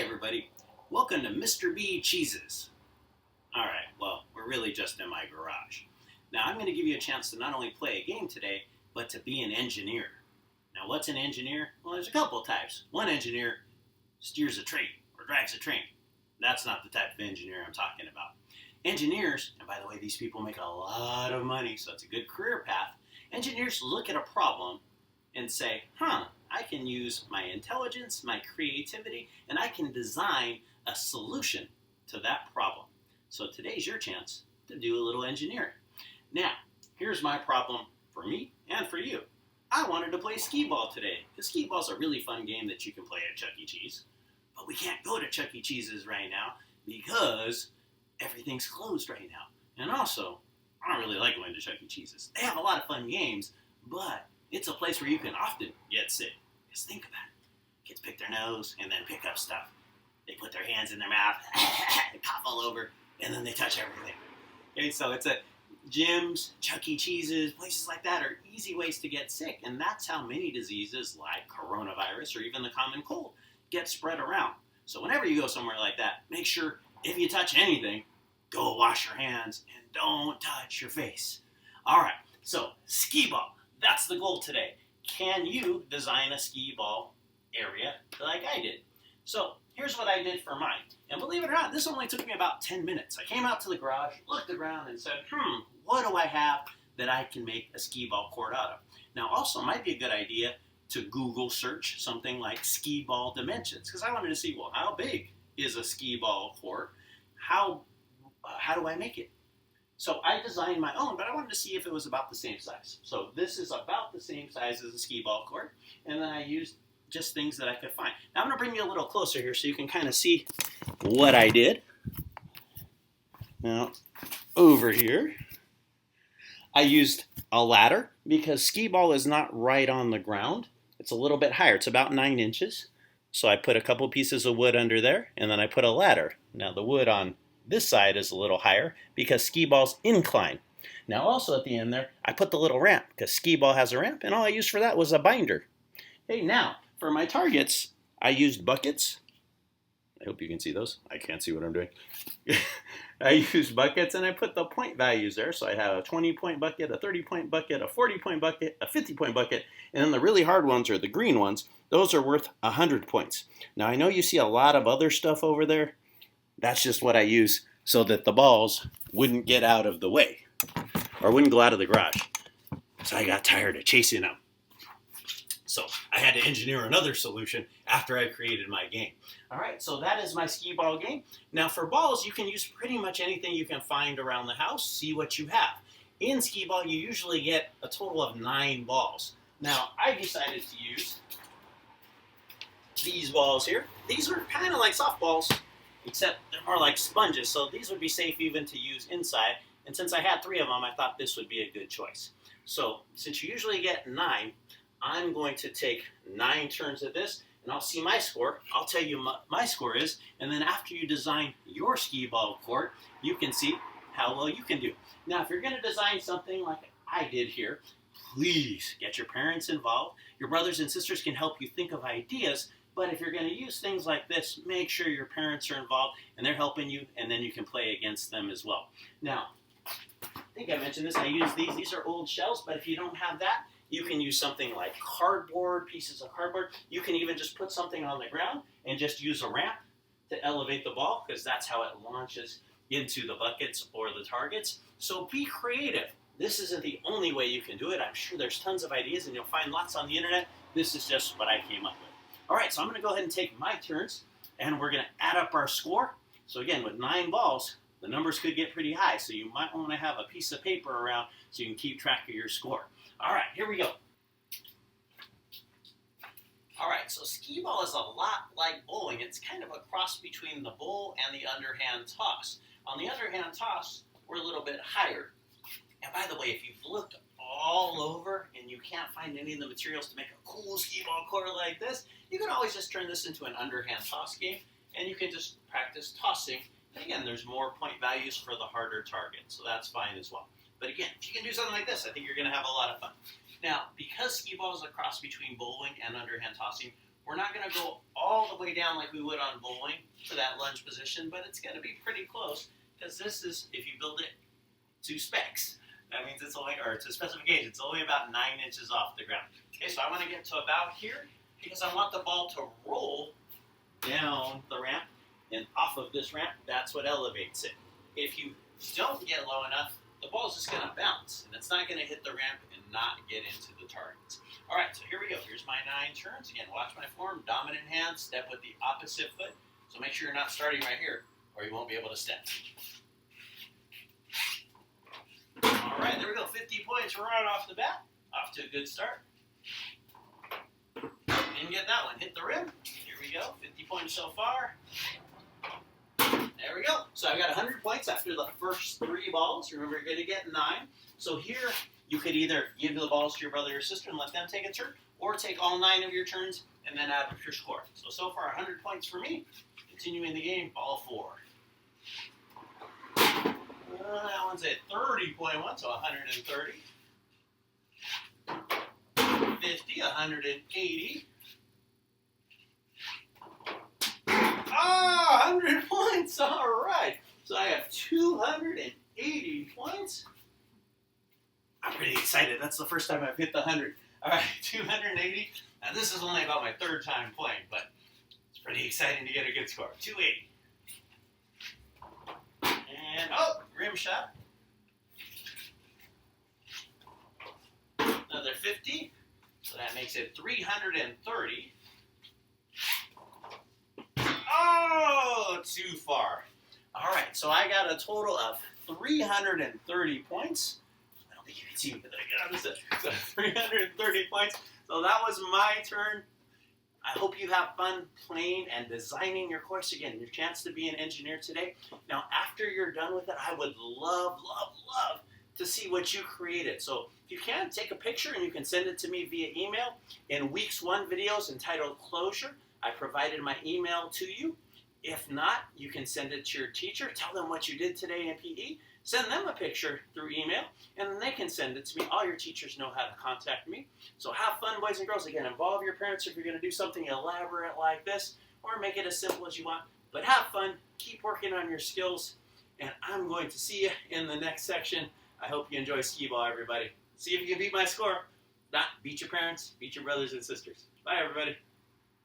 everybody, welcome to Mr. B Cheeses. Alright, well, we're really just in my garage. Now I'm going to give you a chance to not only play a game today, but to be an engineer. Now what's an engineer? Well, there's a couple of types. One engineer steers a train or drives a train. That's not the type of engineer I'm talking about. Engineers, and by the way, these people make a lot of money, so it's a good career path. Engineers look at a problem and say, I can use my intelligence, my creativity, and I can design a solution to that problem. So today's your chance to do a little engineering. Now, here's my problem for me and for you. I wanted to play Skeeball today, because Skeeball's a really fun game that you can play at Chuck E. Cheese. But we can't go to Chuck E. Cheese's right now because everything's closed right now. And also, I don't really like going to Chuck E. Cheese's. They have a lot of fun games, but it's a place where you can often get sick. Just think about it. Kids pick their nose and then pick up stuff. They put their hands in their mouth, and cough all over, and then they touch everything. Okay, so it's gyms, Chuck E. Cheese's, places like that are easy ways to get sick. And that's how many diseases like coronavirus or even the common cold get spread around. So whenever you go somewhere like that, make sure if you touch anything, go wash your hands and don't touch your face. All right, so Skeeball, that's the goal today. Can you design a Skeeball area like I did? So here's what I did for mine. And believe it or not, this only took me about 10 minutes. I came out to the garage, looked around, and said, what do I have that I can make a Skeeball court out of? Now, also, might be a good idea to Google search something like Skeeball dimensions, because I wanted to see, well, how big is a Skeeball court? How do I make it? So I designed my own, but I wanted to see if it was about the same size. So this is about the same size as a Skeeball court, and then I used just things that I could find. Now I'm going to bring you a little closer here so you can kind of see what I did. Now, over here, I used a ladder because Skeeball is not right on the ground. It's a little bit higher. It's about 9 inches. So I put a couple pieces of wood under there, and then I put a ladder. Now the wood on this side is a little higher because Skeeball's incline. Now also at the end there, I put the little ramp because Skeeball has a ramp, and all I used for that was a binder. Hey, now for my targets, I used buckets. I hope you can see those. I can't see what I'm doing. I used buckets and I put the point values there. So I have a 20-point bucket, a 30-point bucket, a 40-point bucket, a 50-point bucket, and then the really hard ones are the green ones. Those are worth 100 points. Now I know you see a lot of other stuff over there. That's just what I use so that the balls wouldn't get out of the way or wouldn't go out of the garage. So I got tired of chasing them. So I had to engineer another solution after I created my game. All right, so that is my Skeeball game. Now for balls, you can use pretty much anything you can find around the house, see what you have. In Skeeball, you usually get a total of 9 balls. Now I decided to use these balls here. These are kind of like softballs, except they're more like sponges, so these would be safe even to use inside. And since I had 3 of them, I thought this would be a good choice. So since you usually get 9, I'm going to take 9 turns at this, and I'll see my score. I'll tell you my score is, and then after you design your Skeeball court, you can see how well you can do. Now, if you're going to design something like I did here, please get your parents involved. Your brothers and sisters can help you think of ideas, but if you're going to use things like this, make sure your parents are involved, and they're helping you, and then you can play against them as well. Now, I think I mentioned this. I use these. These are old shells, but if you don't have that, you can use something like cardboard, pieces of cardboard. You can even just put something on the ground and just use a ramp to elevate the ball, because that's how it launches into the buckets or the targets. So be creative. This isn't the only way you can do it. I'm sure there's tons of ideas, and you'll find lots on the internet. This is just what I came up with. All right, so I'm going to go ahead and take my turns, and we're going to add up our score. So again, with 9 balls, the numbers could get pretty high, so you might want to have a piece of paper around so you can keep track of your score. All right, here we go. All right, so Skeeball is a lot like bowling. It's kind of a cross between the bowl and the underhand toss. On the underhand toss, we're a little bit higher. And by the way, if you've looked all over and you can't find any of the materials to make a cool Skeeball court like this, you can always just turn this into an underhand toss game, and you can just practice tossing. And again, there's more point values for the harder target, so that's fine as well. But again, if you can do something like this, I think you're going to have a lot of fun. Now, because Skeeball is a cross between bowling and underhand tossing, We're not going to go all the way down like we would on bowling to that lunge position, but it's going to be pretty close because this is, if you build it to specs, that means it's only, or to specification, it's only about 9 inches off the ground. Okay, so I want to get to about here because I want the ball to roll down the ramp and off of this ramp. That's what elevates it. If you don't get low enough, the ball's just going to bounce, and it's not going to hit the ramp and not get into the targets. All right, so here we go. Here's my 9 turns. Again, watch my form. Dominant hand, step with the opposite foot. So make sure you're not starting right here, or you won't be able to step. All right, there we go. 50 points right off the bat. Off to a good start. Didn't get that one. Hit the rim. Here we go. 50 points so far. There we go. So I've got 100 points after the first 3 balls. Remember, you're going to get 9. So here, you could either give the balls to your brother or sister and let them take a turn, or take all 9 of your turns and then add up your score. So far, 100 points for me. Continuing the game, ball 4. That one's at 30.1, so 130. 50, 180. 100 points. All right. So I have 280 points. I'm pretty excited. That's the first time I've hit the 100. All right, 280. Now this is only about my 3rd time playing, but it's pretty exciting to get a good score. 280. And, rim shot. Another 50. So that makes it 330. Oh, too far. All right, so I got a total of 330 points. I don't think you can see me, but I got this. So 330 points. So that was my turn. I hope you have fun playing and designing your course. Again, your chance to be an engineer today. Now, after you're done with it, I would love to see what you created. So if you can, take a picture and you can send it to me via email. In Weeks 1 videos entitled Closure, I provided my email to you. If not, you can send it to your teacher. Tell them what you did today in PE. Send them a picture through email, and then they can send it to me. All your teachers know how to contact me. So have fun, boys and girls. Again, involve your parents if you're going to do something elaborate like this, or make it as simple as you want. But have fun. Keep working on your skills, and I'm going to see you in the next section. I hope you enjoy Skeeball, everybody. See if you can beat my score. If not, beat your parents, beat your brothers and sisters. Bye, everybody.